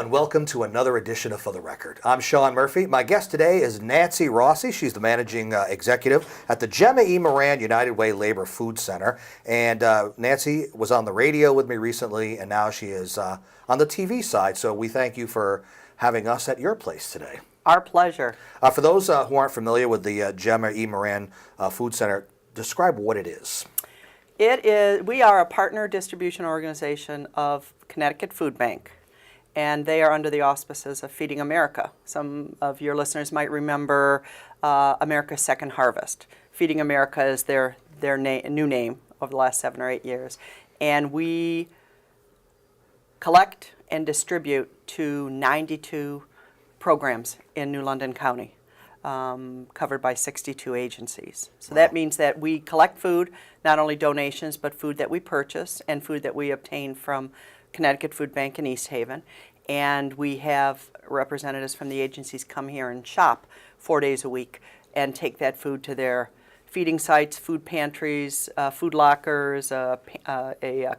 and welcome to another edition of For the Record. I'm Sean Murphy. My guest today is Nancy Rossi. She's the managing executive at the Gemma Moran United Way Labor Food Center. And Nancy was on the radio with me recently, and now she is on the TV side. So we thank you for having us at your place today. Our pleasure. For those who aren't familiar with the Gemma Moran Food Center, describe what it is. We are a partner distribution organization of Connecticut Food Bank, and they are under the auspices of Feeding America. Some of your listeners might remember America's Second Harvest. Feeding America is their new name over the last 7 or 8 years. And we collect and distribute to 92 programs in New London County, covered by 62 agencies. So that means that we collect food, not only donations, but food that we purchase and food that we obtain from Connecticut Food Bank in East Haven. And we have representatives from the agencies come here and shop 4 days a week and take that food to their feeding sites, food pantries, food lockers, a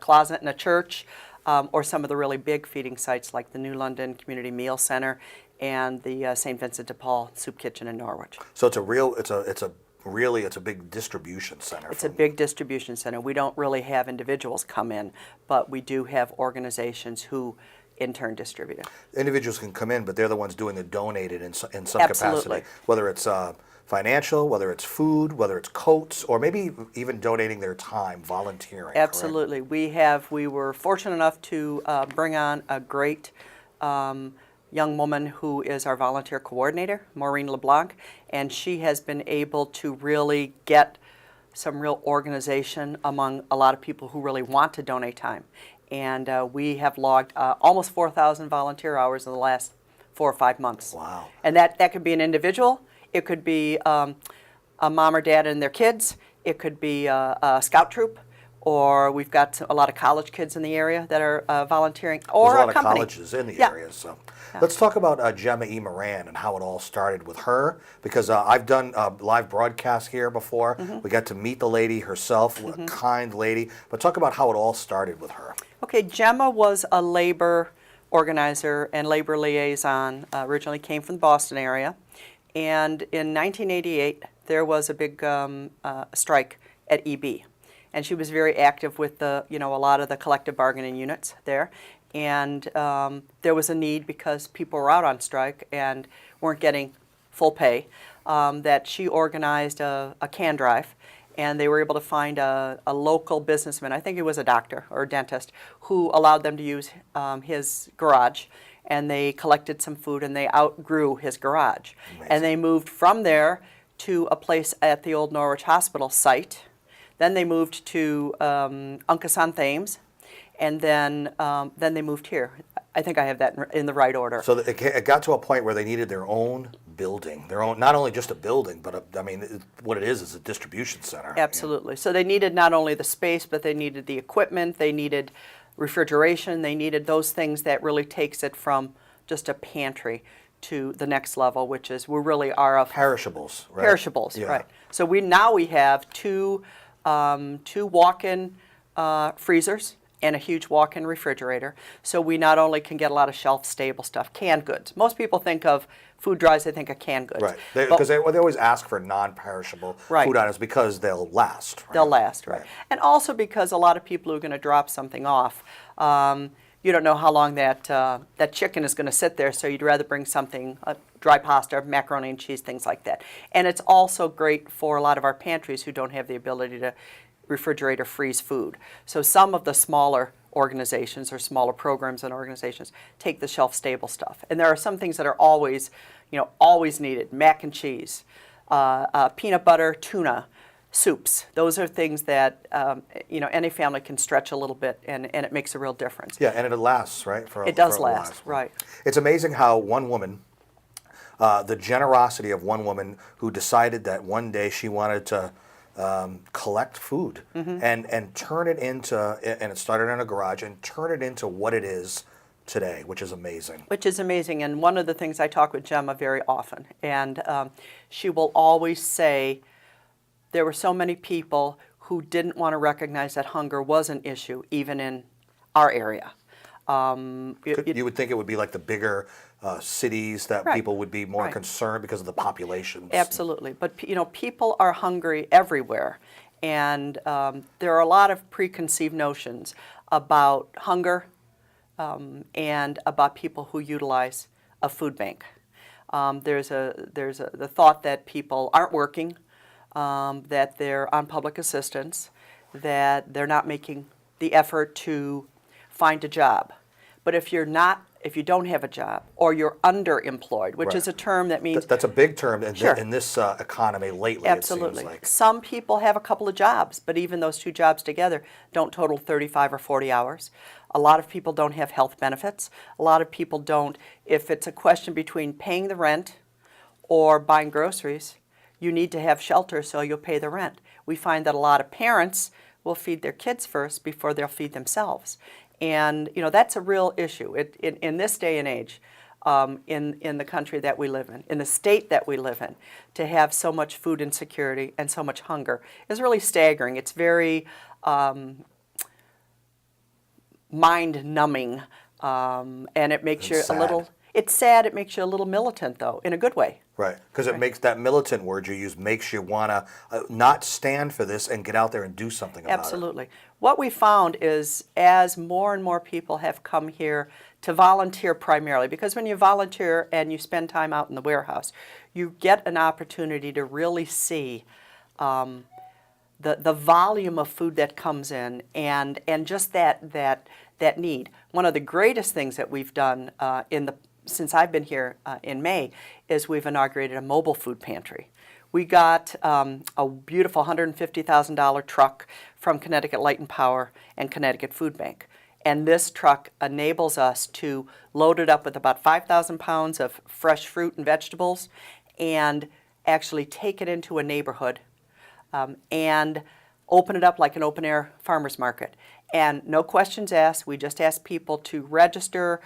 closet in a church, or some of the really big feeding sites like the New London Community Meal Center and the St. Vincent de Paul Soup Kitchen in Norwich. So it's a big distribution center. It's a big distribution center. We don't really have individuals come in, but we do have organizations who in turn distribute it. Individuals can come in, but they're the ones doing the donated in some Absolutely. capacity, whether it's financial, whether it's food, whether it's coats, or maybe even donating their time, volunteering. Absolutely. Correct? We were fortunate enough to bring on a great young woman who is our volunteer coordinator, Moran LeBlanc, and she has been able to really get some real organization among a lot of people who really want to donate time. And we have logged almost 4,000 volunteer hours in the last 4 or 5 months. Wow. And that could be an individual, it could be a mom or dad and their kids, it could be a scout troop, or we've got a lot of college kids in the area that are volunteering, or There's a lot a company. of colleges in the area. So let's talk about Gemma Moran and how it all started with her, because I've done live broadcasts here before. Mm-hmm. We got to meet the lady herself, a kind lady. But talk about how it all started with her. Okay, Gemma was a labor organizer and labor liaison, originally came from the Boston area. And in 1988, there was a big strike at EB. And she was very active with a lot of the collective bargaining units there. And there was a need because people were out on strike and weren't getting full pay, that she organized a can drive. And they were able to find a local businessman, I think he was a doctor or a dentist, who allowed them to use his garage. And they collected some food and they outgrew his garage. Amazing. And they moved from there to a place at the old Norwich Hospital site. Then they moved to Uncas-on-Thames, and then they moved here. I think I have that in the right order. So it got to a point where they needed their own building, not only just a building, but what it is a distribution center. Absolutely. So they needed not only the space, but they needed the equipment, they needed refrigeration, they needed those things that really takes it from just a pantry to the next level, which is we really are of perishables, right? Perishables, yeah. Right. So we have two walk-in freezers and a huge walk-in refrigerator. So we not only can get a lot of shelf-stable stuff, canned goods. Most people think of food drives, they think of canned goods. Right, because they always ask for non-perishable food items because they'll last. Right? They'll last, right. And also because a lot of people who are going to drop something off, you don't know how long that chicken is going to sit there, so you'd rather bring something, dry pasta, macaroni and cheese, things like that. And it's also great for a lot of our pantries who don't have the ability to refrigerate or freeze food. So some of the smaller organizations or smaller programs and organizations take the shelf-stable stuff. And there are some things that are always needed: mac and cheese, peanut butter, tuna, soups. Those are things that any family can stretch a little bit, and it makes a real difference. Yeah, and it lasts, right? It does last, right. It's amazing how one woman, the generosity of one woman who decided that one day she wanted to collect food and turn it into, and it started in a garage, and turn it into what it is today, which is amazing. Which is amazing, and one of the things I talk with Gemma very often, and she will always say there were so many people who didn't want to recognize that hunger was an issue, even in our area. You would think it would be like the bigger cities that Right. people would be more Right. concerned because of the populations. Absolutely, but people are hungry everywhere, and there are a lot of preconceived notions about hunger and about people who utilize a food bank. There's the thought that people aren't working, that they're on public assistance, that they're not making the effort to find a job. But if you don't have a job, or you're underemployed, which is a term that means That's a big term in, Sure. in this economy lately. absolutely. It seems like. Some people have a couple of jobs, but even those two jobs together don't total 35 or 40 hours. A lot of people don't have health benefits. A lot of people don't. If it's a question between paying the rent or buying groceries, you need to have shelter, so you'll pay the rent. We find that a lot of parents will feed their kids first before they'll feed themselves. And that's a real issue in this day and age, in the country that we live in the state that we live in, to have so much food insecurity and so much hunger is really staggering. It's very mind-numbing, and it makes you a little. It's sad. It makes you a little militant, though, in a good way. Right, because it makes that militant word you use makes you want to not stand for this and get out there and do something about it. Absolutely. What we found is as more and more people have come here to volunteer primarily, because when you volunteer and you spend time out in the warehouse, you get an opportunity to really see the volume of food that comes in and just that need. One of the greatest things that we've done since I've been here in May is we've inaugurated a mobile food pantry. We got a beautiful $150,000 truck from Connecticut Light and Power and Connecticut Food Bank. And this truck enables us to load it up with about 5,000 pounds of fresh fruit and vegetables and actually take it into a neighborhood and open it up like an open-air farmer's market. And no questions asked. We just ask people to register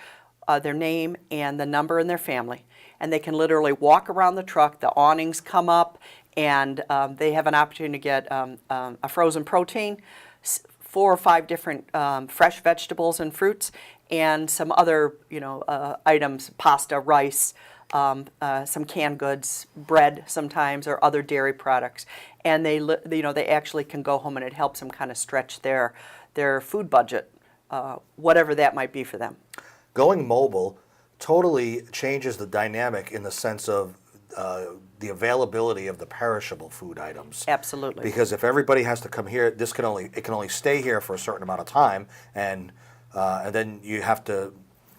their name and the number in their family. And they can literally walk around the truck, the awnings come up, and they have an opportunity to get a frozen protein, 4 or 5 different fresh vegetables and fruits, and some other items, pasta, rice, some canned goods, bread sometimes, or other dairy products. And they actually can go home, and it helps them kind of stretch their food budget, whatever that might be for them. Going mobile totally changes the dynamic in the sense of the availability of the perishable food items. Absolutely. Because if everybody has to come here, it can only stay here for a certain amount of time, and then you have to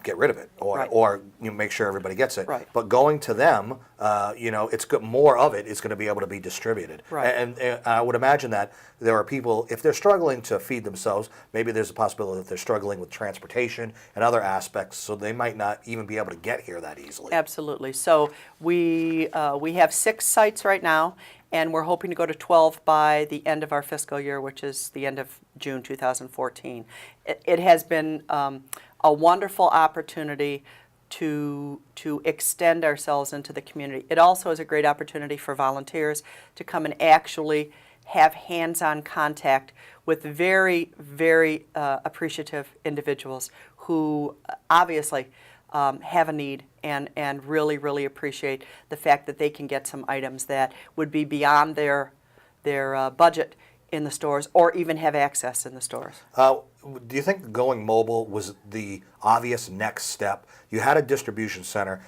get rid of it, or make sure everybody gets it. Right. But going to them, it's got more of it is going to be able to be distributed. Right. And I would imagine that there are people, if they're struggling to feed themselves, maybe there's a possibility that they're struggling with transportation and other aspects, so they might not even be able to get here that easily. Absolutely. So we have 6 sites right now, and we're hoping to go to 12 by the end of our fiscal year, which is the end of June 2014. It has been a wonderful opportunity to extend ourselves into the community. It also is a great opportunity for volunteers to come and actually have hands-on contact with very, very appreciative individuals who obviously have a need and really, really appreciate the fact that they can get some items that would be beyond their budget in the stores, or even have access in the stores. Do you think going mobile was the obvious next step? You had a distribution center.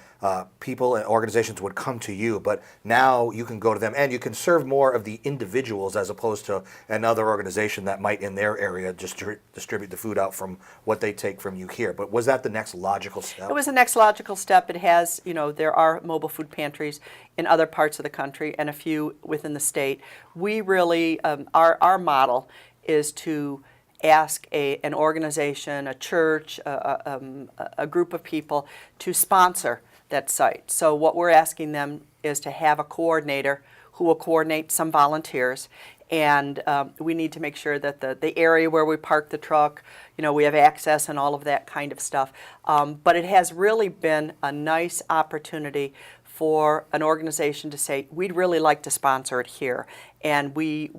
People and organizations would come to you, but now you can go to them, and you can serve more of the individuals as opposed to another organization that might in their area just distribute the food out from what they take from you here. But was that the next logical step? It was the next logical step. It has, there are mobile food pantries in other parts of the country and a few within the state. We really, our model is to ask an organization, a church, a group of people to sponsor that site. So what we're asking them is to have a coordinator who will coordinate some volunteers, and we need to make sure that the area where we park the truck, we have access and all of that kind of stuff. But it has really been a nice opportunity for an organization to say, we'd really like to sponsor it here. And we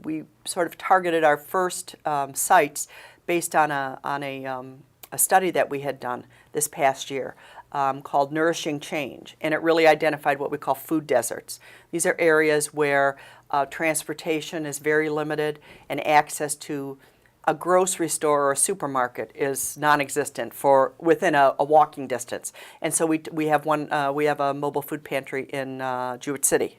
sort of targeted our first sites based on a a study that we had done this past year called Nourishing Change, and it really identified what we call food deserts. These are areas where transportation is very limited and access to a grocery store or a supermarket is non-existent for within a walking distance. And so we have a mobile food pantry in Jewett City.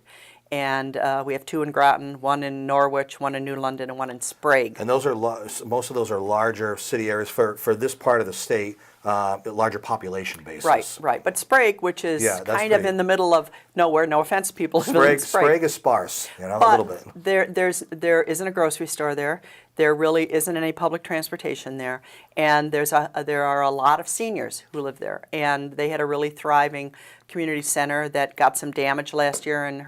And we have 2 in Groton, 1 in Norwich, 1 in New London, and 1 in Sprague. And those are most of those are larger city areas for this part of the state, larger population bases. Right, right. But Sprague, which is kind of in the middle of nowhere, no offense, people who live in Sprague. Sprague is sparse, a little bit. There isn't a grocery store there. There really isn't any public transportation there, and there are a lot of seniors who live there, and they had a really thriving community center that got some damage last year in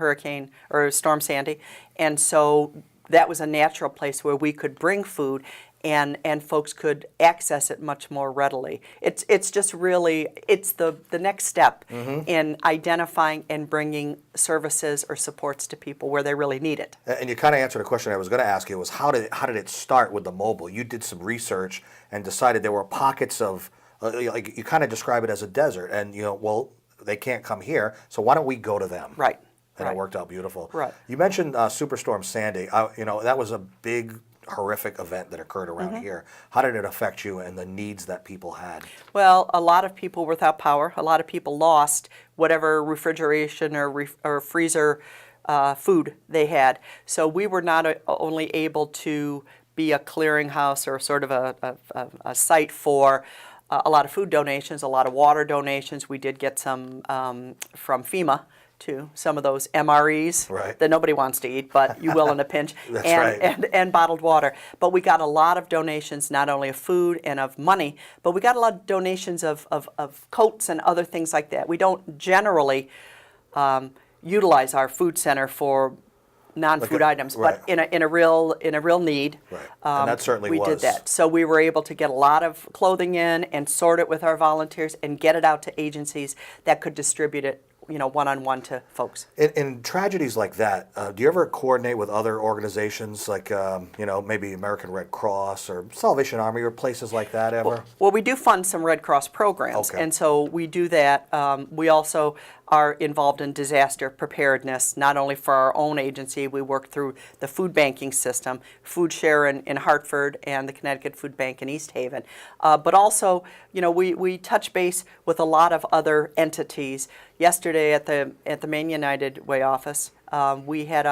Storm Sandy, and so that was a natural place where we could bring food and folks could access it much more readily. It's just really, it's the next step in identifying and bringing services or supports to people where they really need it. And you kind of answered a question I was going to ask you, was how did it start with the mobile? You did some research and decided there were pockets of, like you kind of describe it as a desert, and well, they can't come here, so why don't we go to them? Right. And it worked out beautiful. Right. You mentioned Superstorm Sandy. That was a big, horrific event that occurred around here. How did it affect you and the needs that people had? Well, a lot of people were without power. A lot of people lost whatever refrigeration or freezer food they had. So we were not only able to be a clearinghouse or sort of a site for a lot of food donations, a lot of water donations. We did get some from FEMA, too, some of those MREs that nobody wants to eat, but you will in a pinch, and bottled water. But we got a lot of donations, not only of food and of money, but we got a lot of donations of coats and other things like that. We don't generally utilize our food center for non-food items, but in a real need, and that certainly we did that. So we were able to get a lot of clothing in and sort it with our volunteers and get it out to agencies that could distribute it, one-on-one to folks. In tragedies like that, do you ever coordinate with other organizations like, maybe American Red Cross or Salvation Army or places like that ever? Well, we do fund some Red Cross programs, and so we do that. We also are involved in disaster preparedness, not only for our own agency. We work through the food banking system, Food Share in Hartford and the Connecticut Food Bank in East Haven. But also, we touch base with a lot of other entities. Yesterday at the Maine United Way office, we had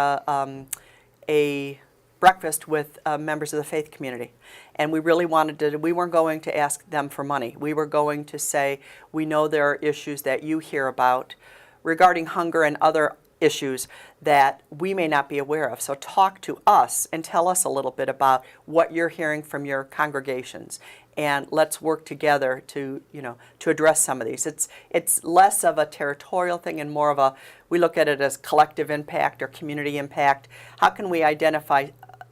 a breakfast with members of the faith community. And we really we weren't going to ask them for money. We were going to say, we know there are issues that you hear about regarding hunger and other issues that we may not be aware of. So talk to us and tell us a little bit about what you're hearing from your congregations. And let's work together to address some of these. It's less of a territorial thing and more of we look at it as collective impact or community impact. How can we identify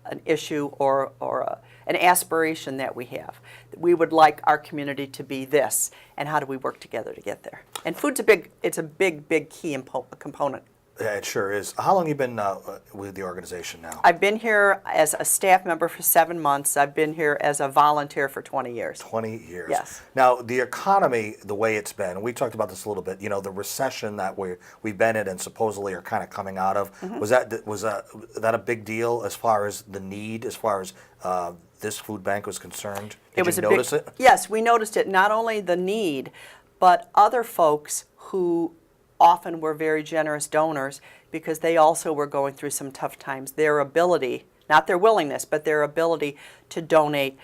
an issue or an aspiration that we have? We would like our community to be this, and how do we work together to get there? And food's a big key component. Yeah, it sure is. How long have you been with the organization now? I've been here as a staff member for 7 months. I've been here as a volunteer for 20 years. 20 years. Yes. Now, the economy, the way it's been, we talked about this a little bit, the recession that we've been in and supposedly are kind of coming out of, was that a big deal as far as the need, as far as this food bank was concerned? Did you notice it? Yes, we noticed it. Not only the need, but other folks who often were very generous donors because they also were going through some tough times. Their ability, not their willingness, but their ability to donate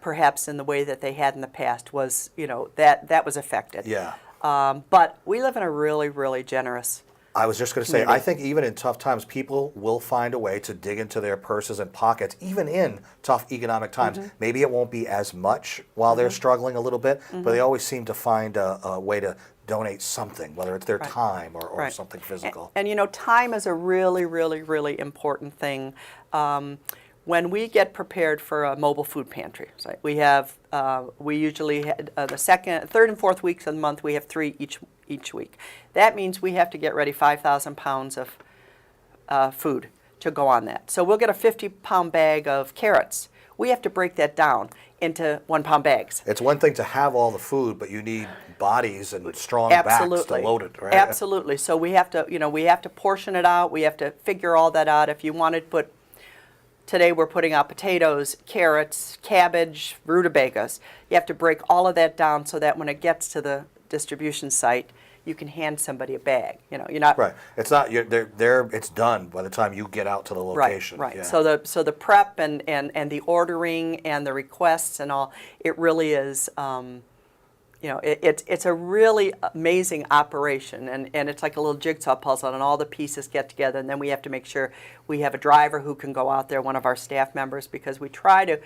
perhaps in the way that they had in the past was, that was affected. Yeah. But we live in a really, really generous I was just going to say, I think even in tough times, people will find a way to dig into their purses and pockets, even in tough economic times. Maybe it won't be as much while they're struggling a little bit, but they always seem to find a way to donate something, whether it's their time or something physical. And time is a really, really, really important thing. When we get prepared for a mobile food pantry, we usually the third and fourth weeks of the month we have 3 each week. That means we have to get ready 5,000 pounds of food to go on that. So we'll get a 50-pound bag of carrots. we have to break that down into 1 pound bags. It's one thing to have all the food, but you need bodies and strong backs to load it, right? Absolutely. So we have to, we have to portion it out. We have to figure all that out. If you wanted to put, today we're putting out potatoes, carrots, cabbage, rutabagas. You have to break all of that down so that when it gets to the distribution site, you can hand somebody a bag. You're not right. It's not it's done by the time you get out to the location. Right. Yeah. So the prep and the ordering and the requests and all, it really is. It's a really amazing operation, and it's like a little jigsaw puzzle, and all the pieces get together, and then we have to make sure we have a driver who can go out there, one of our staff members, because we try to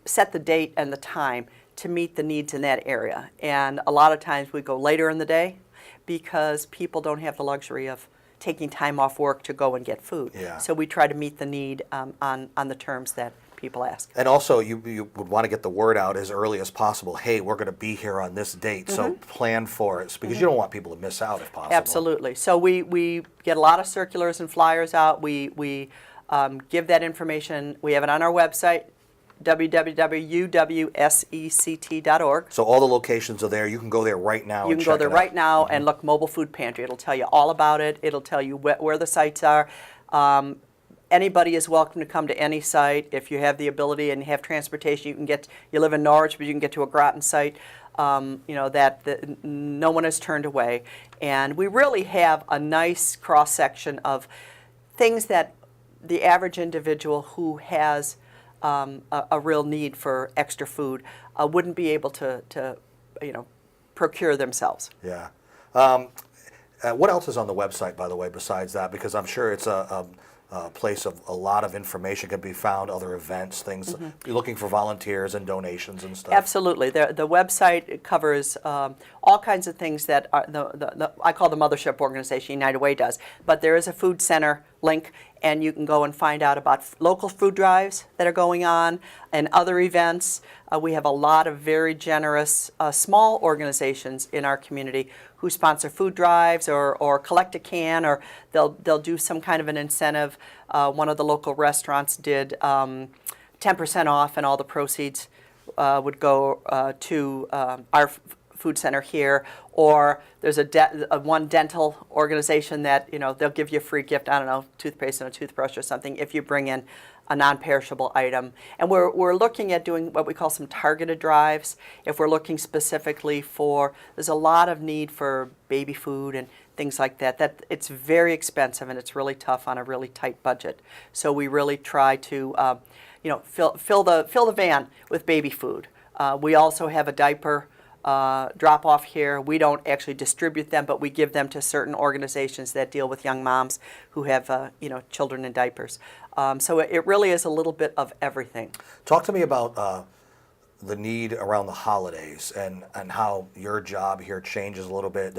set the date and the time to meet the needs in that area. And a lot of times we go later in the day because people don't have the luxury of taking time off work to go and get food. Yeah. So we try to meet the need on the terms that people ask. And also, you would want to get the word out as early as possible. Hey, we're going to be here on this date, so plan for it, because you don't want people to miss out if possible. Absolutely. So we get a lot of circulars and flyers out. We give that information. We have it on our website, www.uwsect.org. So all the locations are there. You can go there right now. You can go there right now and look Mobile Food Pantry. It'll tell you all about it. It'll tell you where the sites are. Anybody is welcome to come to any site. If you have the ability and have transportation, you live in Norwich, but you can get to a Groton site. That no one is turned away. And we really have a nice cross-section of things that the average individual who has a real need for extra food wouldn't be able to procure themselves. Yeah. What else is on the website, by the way, besides that? Because I'm sure it's a place of a lot of information can be found, other events, things. You're looking for volunteers and donations and stuff. Absolutely. The website covers all kinds of things that are I call the mothership organization, United Way does. But there is a food center link, and you can go and find out about local food drives that are going on and other events. We have a lot of very generous small organizations in our community who sponsor food drives or collect a can, or they'll do some kind of an incentive. One of the local restaurants did 10% off, and all the proceeds would go to our food center here. Or there's one dental organization that they'll give you a free gift. I don't know, toothpaste and a toothbrush or something if you bring in a non-perishable item. And we're looking at doing what we call some targeted drives. If we're looking specifically there's a lot of need for baby food and things like that. That it's very expensive and it's really tough on a really tight budget. So we really try to fill the van with baby food. We also have a diaper drop off here. We don't actually distribute them, but we give them to certain organizations that deal with young moms who have children in diapers. So it really is a little bit of everything. Talk to me about the need around the holidays and how your job here changes a little bit.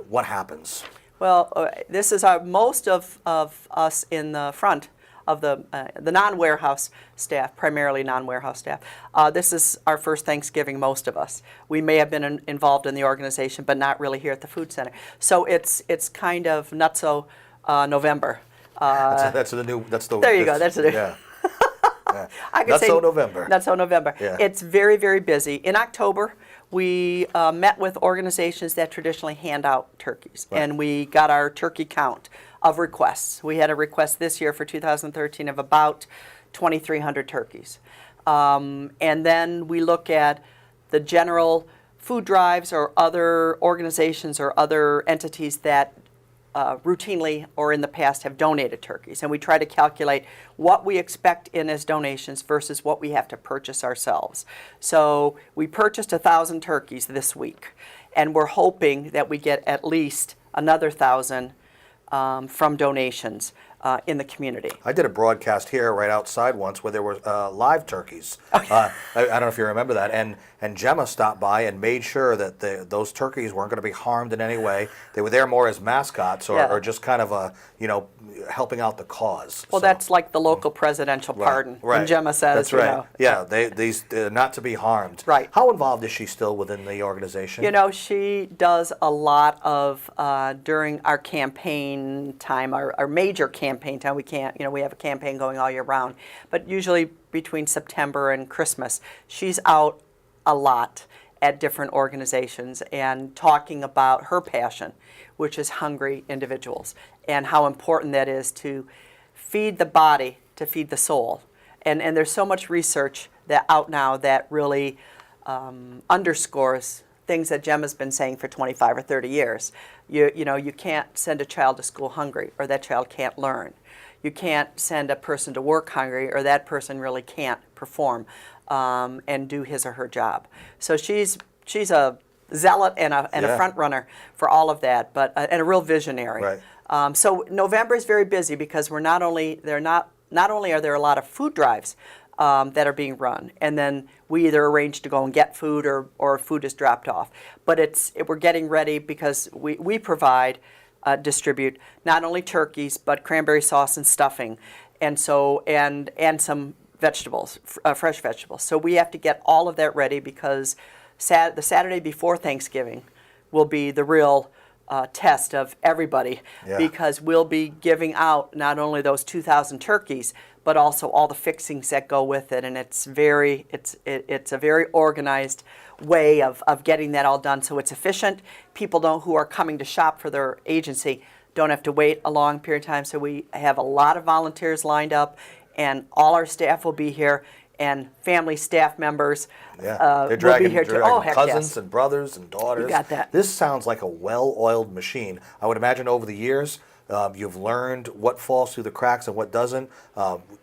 What happens? Well, this is most of us in the front of the non-warehouse staff, primarily non-warehouse staff. This is our first Thanksgiving, most of us. We may have been involved in the organization, but not really here at the food center. So it's kind of nutso November. That's the new. There you go. That's the new. Yeah. Yeah. I could say November. Nutso November. Yeah. It's very, very busy. In October, we met with organizations that traditionally hand out turkeys, and we got our turkey count of requests. We had a request this year for 2013 of about 2,300 turkeys. And then we look at the general food drives or other organizations or other entities that routinely or in the past have donated turkeys. And we try to calculate what we expect in as donations versus what we have to purchase ourselves. So we purchased 1,000 turkeys this week, and we're hoping that we get at least another 1,000 from donations in the community. I did a broadcast here right outside once where there were live turkeys. I don't know if you remember that. And Gemma stopped by and made sure that those turkeys weren't going to be harmed in any way. They were there more as mascots or just kind of helping out the cause. Well, that's like the local presidential pardon. Right. And Gemma says, that's right. Yeah, these not to be harmed. Right. How involved is she still within the organization? She does a lot of during our campaign time, our major campaign campaign time. We can't, we have a campaign going all year round. But usually between September and Christmas, she's out a lot at different organizations and talking about her passion, which is hungry individuals, and how important that is to feed the body to feed the soul. And there's so much research that out now that really underscores things that Gemma's been saying for 25 or 30 years. You can't send a child to school hungry, or that child can't learn. You can't send a person to work hungry, or that person really can't perform and do his or her job. So she's a zealot and a front runner for all of that, but and a real visionary. Right. So November is very busy because we're not only are there a lot of food drives that are being run, and then we either arrange to go and get food or food is dropped off. But we're getting ready because we provide, distribute not only turkeys but cranberry sauce and stuffing, and some vegetables, fresh vegetables. So we have to get all of that ready because the Saturday before Thanksgiving will be the real test of everybody, because we'll be giving out not only those 2,000 turkeys, but also all the fixings that go with it, and it's a very organized way of getting that all done, so it's efficient. People who are coming to shop for their agency don't have to wait a long period of time, so we have a lot of volunteers lined up, and all our staff will be here, and family staff members They're dragging, will be here too. Oh, heck cousins yes. and brothers and daughters. You got that. This sounds like a well-oiled machine. I would imagine over the years you've learned what falls through the cracks and what doesn't,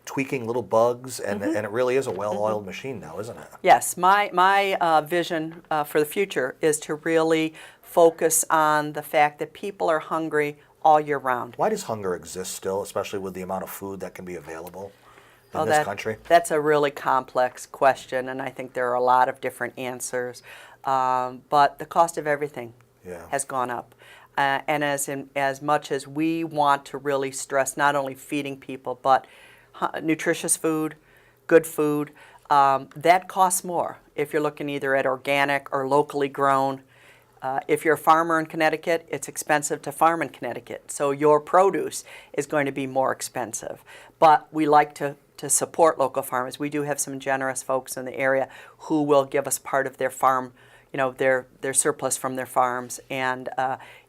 tweaking little bugs, and it really is a well-oiled machine now, isn't it? Yes, my vision for the future is to really focus on the fact that people are hungry all year round. Why does hunger exist still, especially with the amount of food that can be available in this country? That's a really complex question, and I think there are a lot of different answers. But the cost of everything has gone up. And as much as we want to really stress not only feeding people, but nutritious food, good food, that costs more if you're looking either at organic or locally grown. If you're a farmer in Connecticut, it's expensive to farm in Connecticut, so your produce is going to be more expensive. But we like to support local farmers. We do have some generous folks in the area who will give us part of their farm, their surplus from their farms, and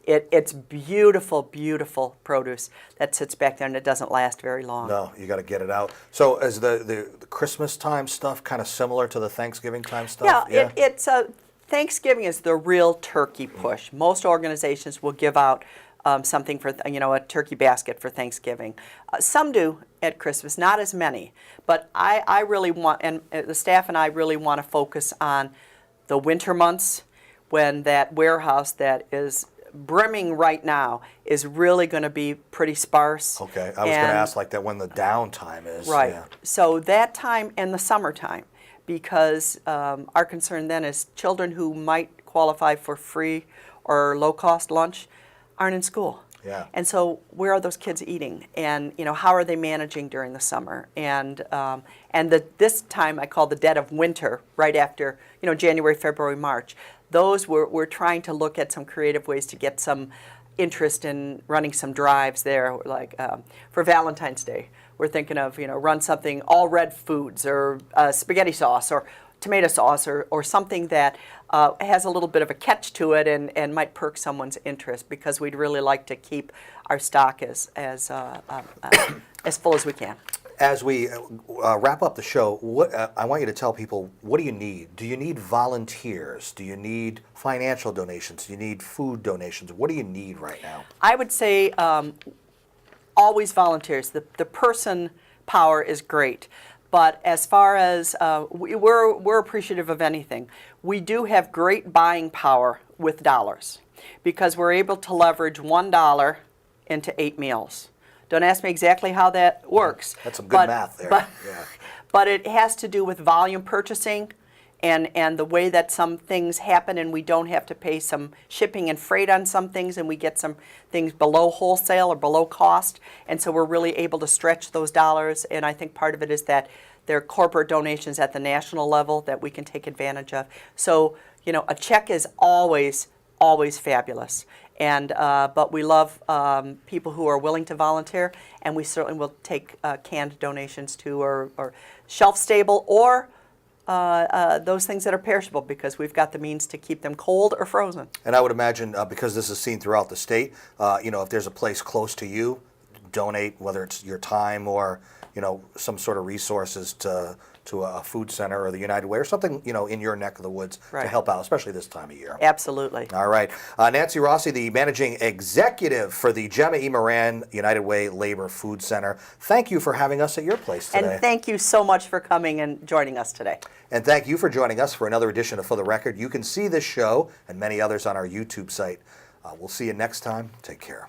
it's beautiful, beautiful produce that sits back there, and it doesn't last very long. No, you got to get it out. So is the Christmas time stuff kind of similar to the Thanksgiving time stuff? Yeah, it's Thanksgiving is the real turkey push. Most organizations will give out something for, a turkey basket for Thanksgiving. Some do at Christmas, not as many. But I really want, and the staff and I really want to focus on the winter months, when that warehouse that is brimming right now is really going to be pretty sparse. Okay, I was going to ask like that when the downtime is. Right. Yeah. So that time and the summertime, because our concern then is children who might qualify for free or low-cost lunch aren't in school. Yeah. And so where are those kids eating? And how are they managing during the summer? And this time I call the dead of winter, right after January, February, March. Those we're trying to look at some creative ways to get some interest in running some drives there, like for Valentine's Day. We're thinking of run something all red foods, or spaghetti sauce, or tomato sauce, or something that has a little bit of a catch to it and might perk someone's interest, because we'd really like to keep our stock as full as we can. As we wrap up the show, I want you to tell people, what do you need? Do you need volunteers? Do you need financial donations? Do you need food donations? What do you need right now? I would say always volunteers. The person power is great. But as far as we're appreciative of anything. We do have great buying power with dollars, because we're able to leverage $1 into 8 meals. Don't ask me exactly how that works. That's some good math there. But it has to do with volume purchasing and the way that some things happen, and we don't have to pay some shipping and freight on some things, and we get some things below wholesale or below cost. And so we're really able to stretch those dollars, and I think part of it is that there are corporate donations at the national level that we can take advantage of. So, a check is always fabulous. And but we love people who are willing to volunteer, and we certainly will take canned donations too, or shelf stable, or those things that are perishable, because we've got the means to keep them cold or frozen. And I would imagine, because this is seen throughout the state, if there's a place close to you, donate, whether it's your time or some sort of resources to a food center or the United Way or something, in your neck of the woods to help out, especially this time of year. Absolutely. All right. Nancy Rossi, the managing executive for the Gemma E. Moran United Way Labor Food Center. Thank you for having us at your place today. And thank you so much for coming and joining us today. And thank you for joining us for another edition of For the Record. You can see this show and many others on our YouTube site. We'll see you next time. Take care.